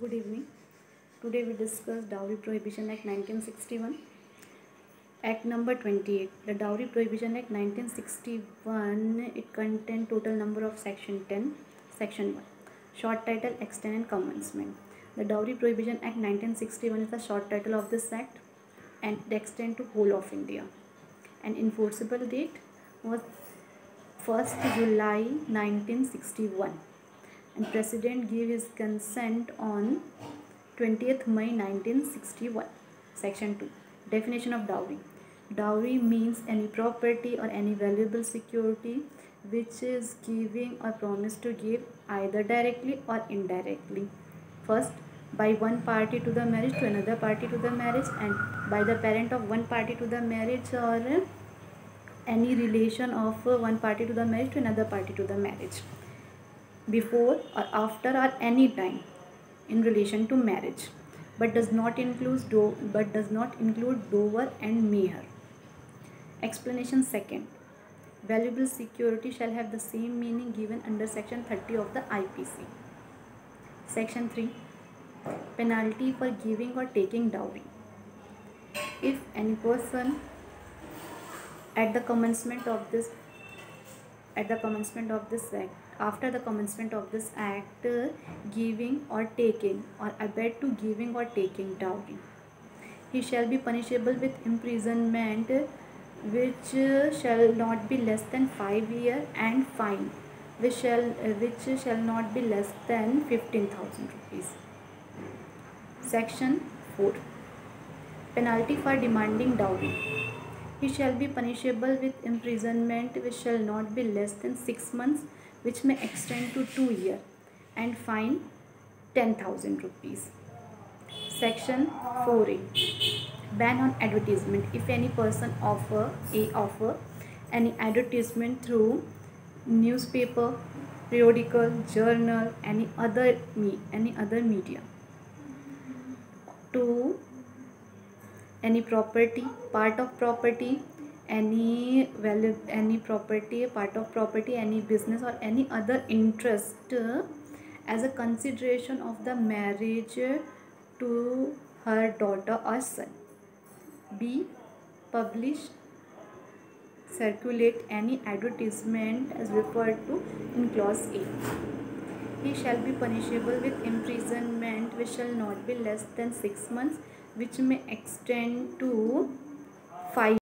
Good evening. Today we discuss Dowry Prohibition Act 1961. Act number 28. The Dowry Prohibition Act 1961, it contains total number of section 10. Section 1. Short title, extent and commencement. The Dowry Prohibition Act 1961 is the short title of this act and it extends to whole of India. And enforceable date was 1st July 1961. And President gave his consent on 20th May 1961. Section 2. Definition of dowry. Dowry means any property or any valuable security which is giving or promised to give either directly or indirectly. First, by one party to the marriage to another party to the marriage, and by the parent of one party to the marriage, or any relation of one party to the marriage to another party to the marriage, before or after or any time in relation to marriage, but does not include dower and meher. Explanation second. Valuable security shall have the same meaning given under section 30 of the IPC. Section 3. Penalty for giving or taking dowry. If any person at the commencement of this act, after the commencement of this act, giving or taking or abet to giving or taking dowry, he shall be punishable with imprisonment which shall not be less than 5 years and fine which shall not be less than 15,000 rupees. Section 4. Penalty for demanding dowry. He shall be punishable with imprisonment which shall not be less than 6 months, which may extend to 2 years, and fine 10,000 rupees. Section 4A. Ban on advertisement. If any person offer any advertisement through newspaper, periodical, journal, any other media to any property, part of property, any value, any property, part of property, any business or any other interest as a consideration of the marriage to her daughter or son. B. Publish, circulate any advertisement as referred to in clause A. He shall be punishable with imprisonment which shall not be less than 6 months, which may extend to 5